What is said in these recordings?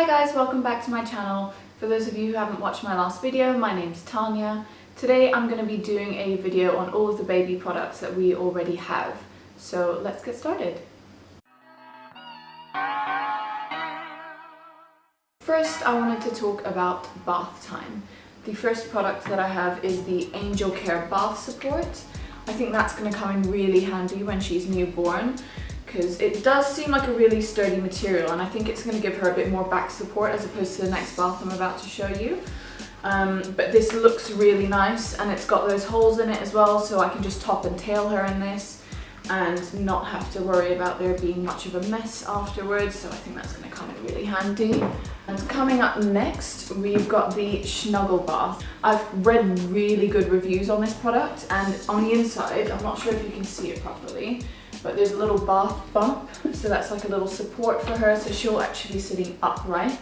Hi guys, welcome back to my channel. For those of you who haven't watched my last video, my name's Tanya. Today I'm going to be doing a video on all of the baby products that we already have. So let's get started. First, I wanted to talk about bath time. The first product that I have is the Angel Care Bath Support. I think that's going to come in really handy when she's newborn, because it does seem like a really sturdy material, and I think it's going to give her a bit more back support as opposed to the next bath I'm about to show you. But this looks really nice, and it's got those holes in it as well, so I can just top and tail her in this and not have to worry about there being much of a mess afterwards, so I think that's going to come in really handy. And coming up next, we've got the Snuggle Bath. I've read really good reviews on this product, and on the inside, I'm not sure if you can see it properly, but there's a little bath bump, so that's like a little support for her, so she'll actually be sitting upright.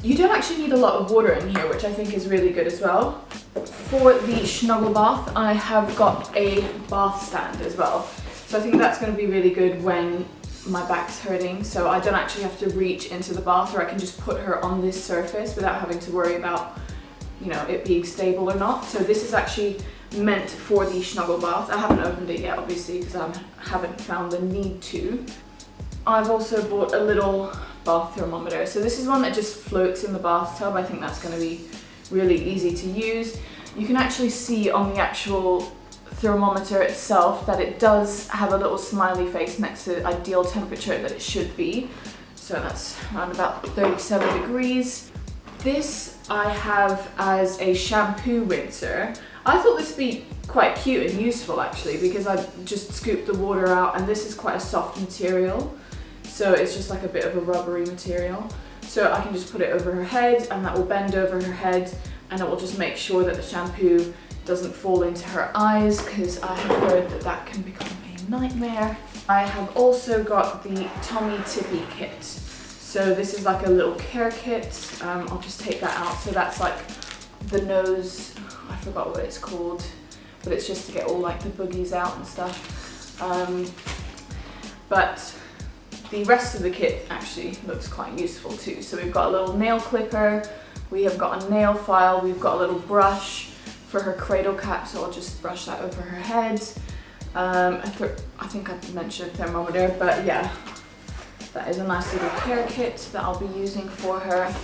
You don't actually need a lot of water in here, which I think is really good as well. For the Snuggle Bath, I have got a bath stand as well, so I think that's going to be really good when my back's hurting, so I don't actually have to reach into the bath, or I can just put her on this surface without having to worry about, you know, it being stable or not. So this is actually meant for the Snuggle Bath. I haven't opened it yet, obviously, because I haven't found the need to. I've also bought a little bath thermometer. So this is one that just floats in the bathtub. I think that's going to be really easy to use. You can actually see on the actual thermometer itself that it does have a little smiley face next to the ideal temperature that it should be. So that's around about 37 degrees. This I have as a shampoo rinser. I thought this would be quite cute and useful actually, because I just scooped the water out, and this is quite a soft material. So it's just like a bit of a rubbery material. So I can just put it over her head, and that will bend over her head, and it will just make sure that the shampoo doesn't fall into her eyes, because I have heard that that can become a nightmare. I have also got the Tummy Tippy kit. So this is like a little care kit. I'll just take that out. So that's like the nose, I forgot what it's called, but it's just to get all like the boogies out and stuff. But the rest of the kit actually looks quite useful too. So we've got a little nail clipper, we have got a nail file, we've got a little brush for her cradle cap, so I'll just brush that over her head. I think I mentioned thermometer, but yeah, that is a nice little care kit that I'll be using for her.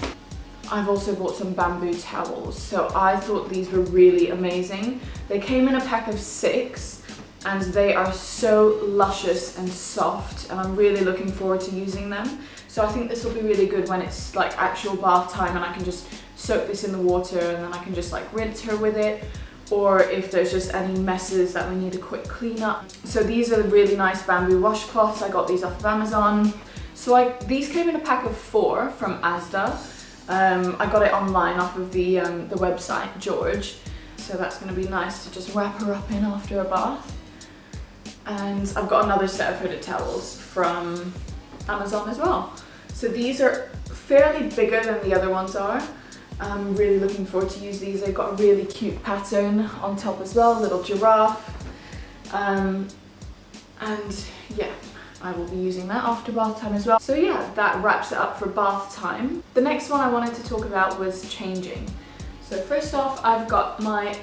I've also bought some bamboo towels, so I thought these were really amazing. They came in a pack of 6, and they are so luscious and soft, and I'm really looking forward to using them. So I think this will be really good when it's like actual bath time, and I can just soak this in the water, and then I can just like rinse her with it, or if there's just any messes that we need a quick clean up. So these are really nice bamboo washcloths. I got these off of Amazon. So these came in a pack of 4 from Asda. I got it online off of the website, George. So that's going to be nice to just wrap her up in after a bath. And I've got another set of hooded towels from Amazon as well. So these are fairly bigger than the other ones are. I'm really looking forward to use these. They've got a really cute pattern on top as well, a little giraffe. And yeah, I will be using that after bath time as well. So yeah, that wraps it up for bath time. The next one I wanted to talk about was changing. So first off, I've got my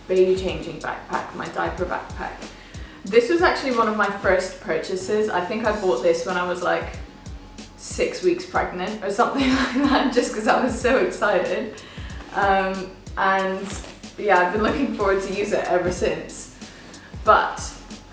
baby changing backpack, my diaper backpack. This was actually one of my first purchases. I think I bought this when I was like 6 weeks pregnant or something like that, just because I was so excited. And yeah, I've been looking forward to use it ever since. But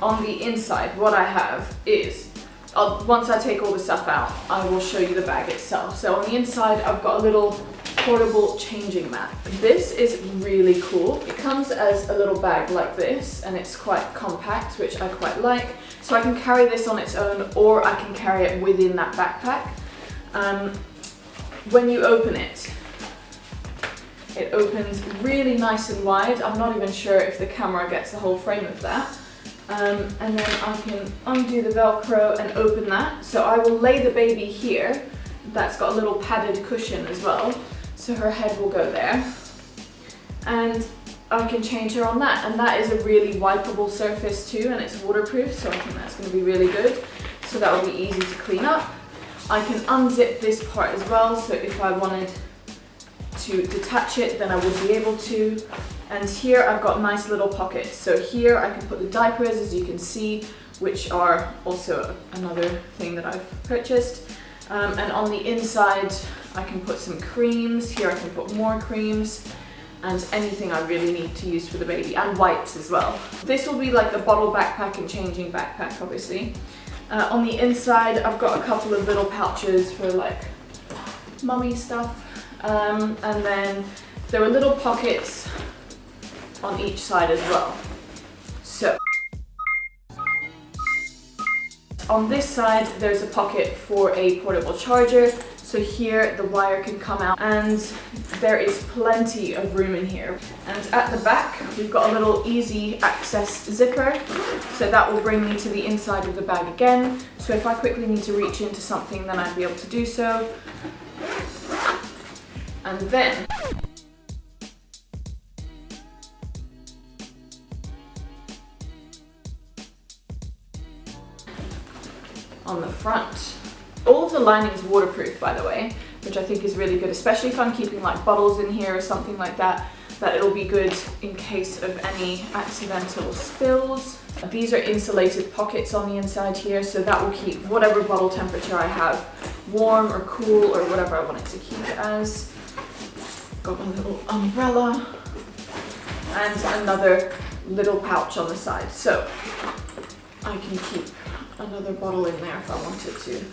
on the inside, what I have is, once I take all the stuff out, I will show you the bag itself. So on the inside, I've got a little portable changing mat. This is really cool. It comes as a little bag like this, and it's quite compact, which I quite like. So I can carry this on its own, or I can carry it within that backpack. When you open it, it opens really nice and wide. I'm not even sure if the camera gets the whole frame of that. And then I can undo the Velcro and open that. So I will lay the baby here. That's got a little padded cushion as well, so her head will go there. And I can change her on that, and that is a really wipeable surface too, and it's waterproof, so I think that's going to be really good. So that will be easy to clean up. I can unzip this part as well, so if I wanted to detach it, then I would be able to. And here I've got nice little pockets. So here I can put the diapers, as you can see, which are also another thing that I've purchased. And on the inside, I can put some creams. Here I can put more creams and anything I really need to use for the baby, and wipes as well. This will be like the bottle backpack and changing backpack, obviously. On the inside, I've got a couple of little pouches for like mummy stuff. And then there are little pockets on each side as well. So on this side, there's a pocket for a portable charger. So here the wire can come out, and there is plenty of room in here. And at the back, we've got a little easy access zipper. So that will bring me to the inside of the bag again. So if I quickly need to reach into something, then I'd be able to do so. And then on the front, all of the lining is waterproof, by the way, which I think is really good, especially if I'm keeping like bottles in here or something like that, that it'll be good in case of any accidental spills. These are insulated pockets on the inside here, so that will keep whatever bottle temperature I have warm or cool or whatever I want it to keep it as. Got my little umbrella and another little pouch on the side, so I can keep another bottle in there if I wanted to.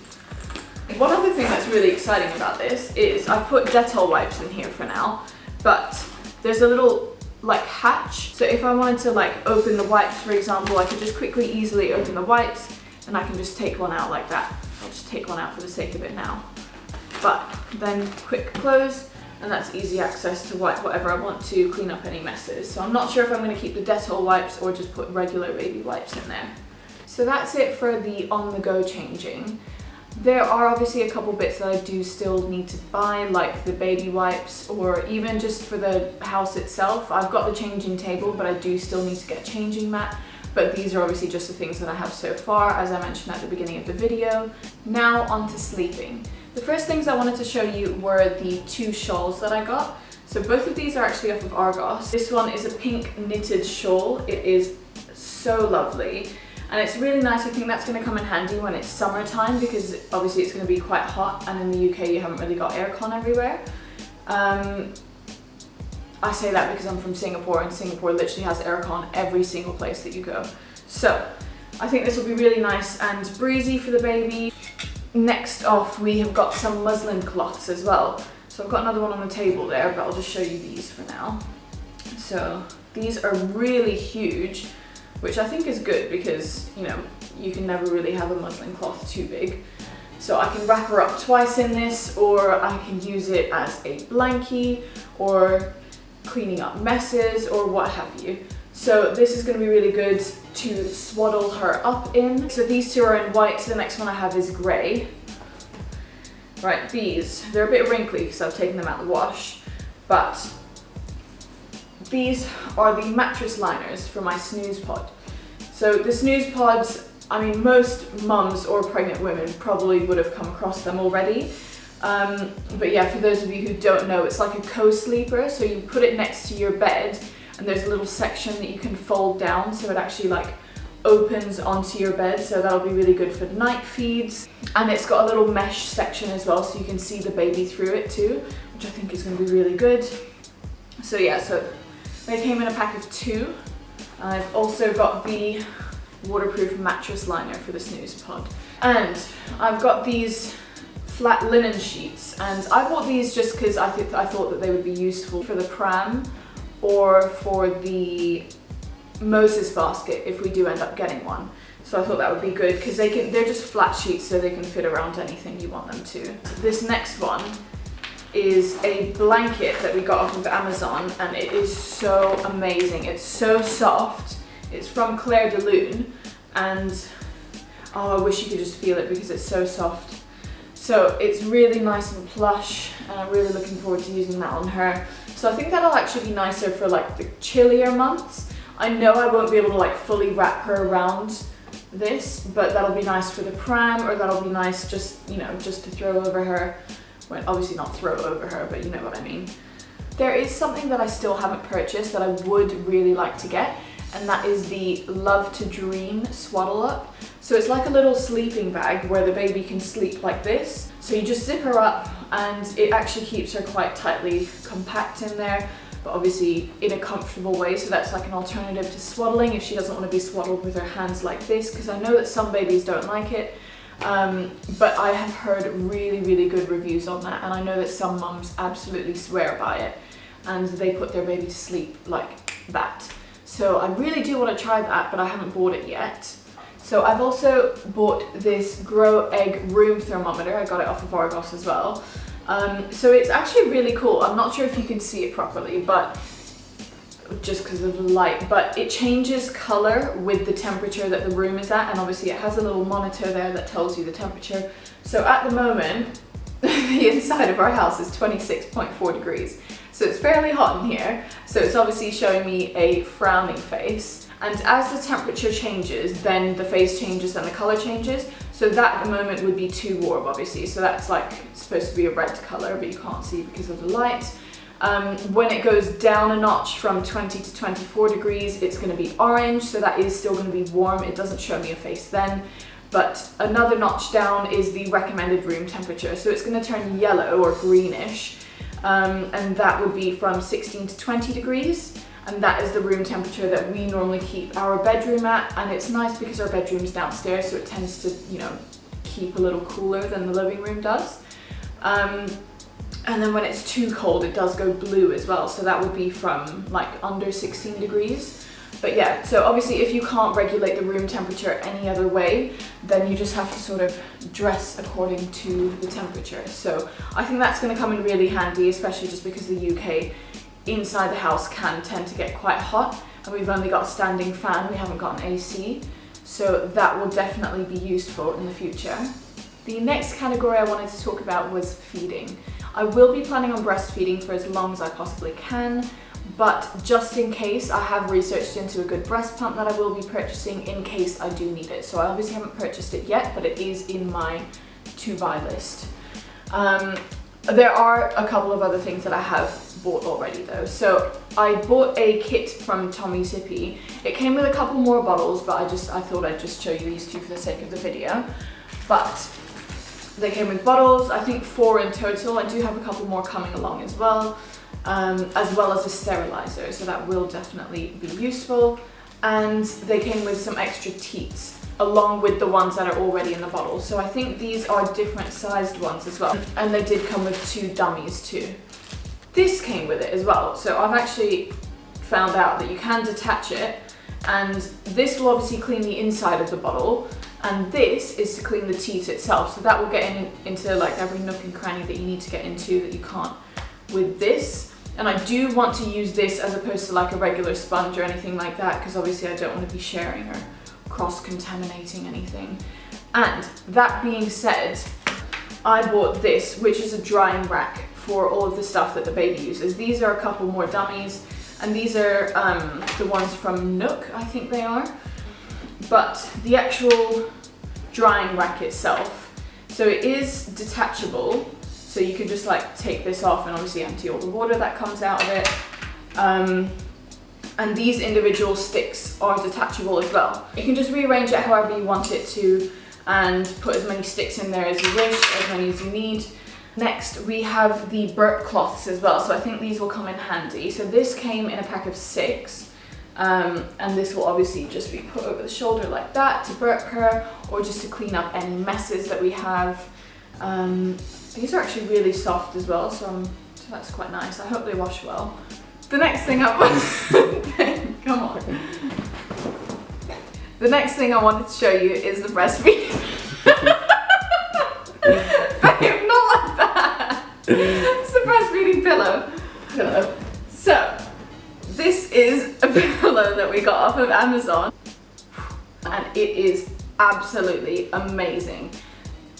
One other thing that's really exciting about this is I put Dettol wipes in here for now, but there's a little like hatch, so if I wanted to like open the wipes, for example, I could just quickly easily open the wipes and I can just take one out like that. I'll just take one out for the sake of it now, but then quick close, and that's easy access to wipe whatever I want to, clean up any messes. So I'm not sure if I'm going to keep the Dettol wipes or just put regular baby wipes in there. So that's it for the on-the-go changing. There are obviously a couple bits that I do still need to buy, like the baby wipes, or even just for the house itself. I've got the changing table, but I do still need to get a changing mat. But these are obviously just the things that I have so far, as I mentioned at the beginning of the video. Now on to sleeping. The first things I wanted to show you were the two shawls that I got. So both of these are actually off of Argos. This one is a pink knitted shawl. It is so lovely. And it's really nice. I think that's going to come in handy when it's summertime, because obviously it's going to be quite hot, and in the UK you haven't really got aircon everywhere. I say that because I'm from Singapore, and Singapore literally has aircon every single place that you go. So I think this will be really nice and breezy for the baby. Next off, we have got some muslin cloths as well. So I've got another one on the table there, but I'll just show you these for now. So these are really huge, which I think is good because, you know, you can never really have a muslin cloth too big. So I can wrap her up twice in this, or I can use it as a blankie, or cleaning up messes, or what have you. So this is going to be really good to swaddle her up in. So these two are in white, so the next one I have is grey. Right, these, they're a bit wrinkly because I've taken them out of the wash, but these are the mattress liners for my snooze pod. So the snooze pods, I mean, most mums or pregnant women probably would have come across them already. But yeah, for those of you who don't know, it's like a co-sleeper. So you put it next to your bed, and there's a little section that you can fold down, so it actually like opens onto your bed. So that'll be really good for night feeds. And it's got a little mesh section as well, so you can see the baby through it too, which I think is going to be really good. So yeah, so they came in a pack of 2. I've also got the waterproof mattress liner for the snooze pod. And I've got these flat linen sheets, and I bought these just because I thought that they would be useful for the pram or for the Moses basket if we do end up getting one. So I thought that would be good because they're just flat sheets, so they can fit around anything you want them to. This next one is a blanket that we got off of Amazon, and it is so amazing. It's so soft. It's from Claire de Lune, and oh, I wish you could just feel it because it's so soft. So it's really nice and plush, and I'm really looking forward to using that on her. So I think that'll actually be nicer for like the chillier months. I know I won't be able to like fully wrap her around this, but that'll be nice for the pram, or that'll be nice just, you know, just to throw over her. Well, obviously not throw over her, but you know what I mean. There is something that I still haven't purchased that I would really like to get, and that is the Love to Dream Swaddle Up. So it's like a little sleeping bag where the baby can sleep like this. So you just zip her up and it actually keeps her quite tightly compact in there, but obviously in a comfortable way. So that's like an alternative to swaddling if she doesn't want to be swaddled with her hands like this, because I know that some babies don't like it. But I have heard really, really good reviews on that, and I know that some mums absolutely swear by it, and they put their baby to sleep like that. So I really do want to try that, but I haven't bought it yet. So I've also bought this Grow Egg room thermometer. I got it off of Argos as well. So it's actually really cool. I'm not sure if you can see it properly, but just because of the light, but it changes color with the temperature that the room is at, and obviously it has a little monitor there that tells you the temperature. So at the moment, the inside of our house is 26.4 degrees. So it's fairly hot in here. So it's obviously showing me a frowning face. And as the temperature changes, then the face changes and the color changes. So that at the moment would be too warm, obviously. So that's like supposed to be a red color, but you can't see because of the light. When it goes down a notch from 20 to 24 degrees, it's going to be orange. So that is still going to be warm. It doesn't show me a face then. But another notch down is the recommended room temperature. So it's going to turn yellow or greenish. And that would be from 16 to 20 degrees. And that is the room temperature that we normally keep our bedroom at. And it's nice because our bedroom's downstairs, so it tends to, you know, keep a little cooler than the living room does. And then when it's too cold, it does go blue as well. So that would be from like under 16 degrees. But yeah, so obviously if you can't regulate the room temperature any other way, then you just have to sort of dress according to the temperature. So I think that's going to come in really handy, especially just because the UK inside the house can tend to get quite hot, and we've only got a standing fan, we haven't got an AC. So that will definitely be useful in the future. The next category I wanted to talk about was feeding. I will be planning on breastfeeding for as long as I possibly can, but just in case, I have researched into a good breast pump that I will be purchasing in case I do need it. So I obviously haven't purchased it yet, but it is in my to buy list. There are a couple of other things that I have bought already though. So I bought a kit from Tanja Zee. It came with a couple more bottles, but I thought I'd just show you these two for the sake of the video. But they came with bottles, I think 4 in total. I do have a couple more coming along as well as a sterilizer, so that will definitely be useful. And they came with some extra teats along with the ones that are already in the bottle. So I think these are different sized ones as well. And they did come with 2 dummies too. This came with it as well. So I've actually found out that you can detach it, and this will obviously clean the inside of the bottle, and this is to clean the teat itself. So that will get into like every nook and cranny that you need to get into that you can't with this. And I do want to use this as opposed to like a regular sponge or anything like that, because obviously I don't want to be sharing or cross-contaminating anything. And that being said, I bought this, which is a drying rack for all of the stuff that the baby uses. These are a couple more dummies, and these are the ones from Nook, I think they are. But the actual drying rack itself, so it is detachable, so you can just like take this off and obviously empty all the water that comes out of it. And these individual sticks are detachable as well. You can just rearrange it however you want it to and put as many sticks in there as you wish, as many as you need. Next, we have the burp cloths as well, so I think these will come in handy. So this came in a pack of 6, and this will obviously just be put over the shoulder like that to burp her, or just to clean up any messes that we have. These are actually really soft as well, so that's quite nice. I hope they wash well. The next thing I want, come on. The next thing I wanted to show you is the breastfeeding. Babe, not like that. It's the breastfeeding pillow. So, this is a pillow that we got off of Amazon, and it is absolutely amazing.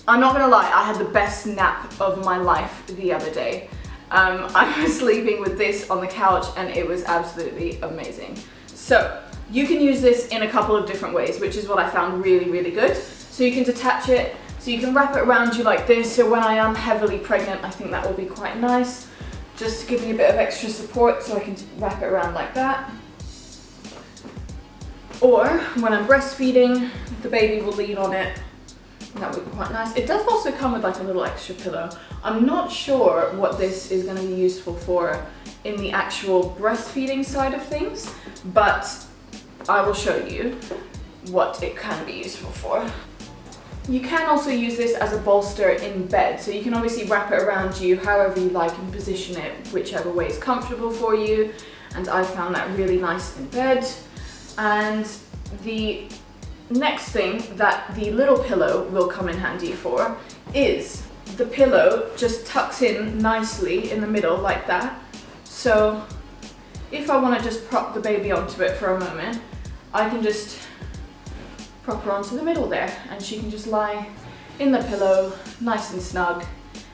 I'm not gonna lie, I had the best nap of my life the other day. I was sleeping with this on the couch and it was absolutely amazing. So You can use this in a couple of different ways, which is what I found really, really good. So you can detach it, so you can wrap it around you like this. So when I am heavily pregnant, I think that will be quite nice. Just to give me a bit of extra support, so I can wrap it around like that. Or when I'm breastfeeding, the baby will lean on it. And that would be quite nice. It does also come with like a little extra pillow. I'm not sure what this is going to be useful for in the actual breastfeeding side of things, but I will show you what it can be useful for. You can also use this as a bolster in bed, so you can obviously wrap it around you however you like and position it whichever way is comfortable for you, and I found that really nice in bed. And the next thing that the little pillow will come in handy for is the pillow just tucks in nicely in the middle like that. So if I want to just prop the baby onto it for a moment, I can just prop her onto the middle there, and she can just lie in the pillow nice and snug,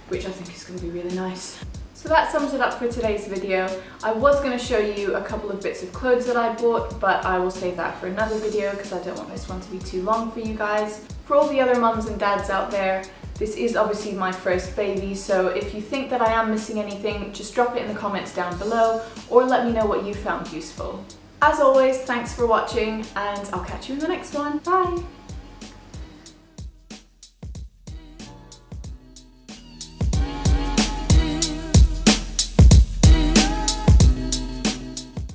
which I think is going to be really nice. So that sums it up for today's video. I was going to show you a couple of bits of clothes that I bought, but I will save that for another video because I don't want this one to be too long for you guys. For all the other mums and dads out there, this is obviously my first baby, so if you think that I am missing anything, just drop it in the comments down below or let me know what you found useful. As always, thanks for watching, and I'll catch you in the next one. Bye!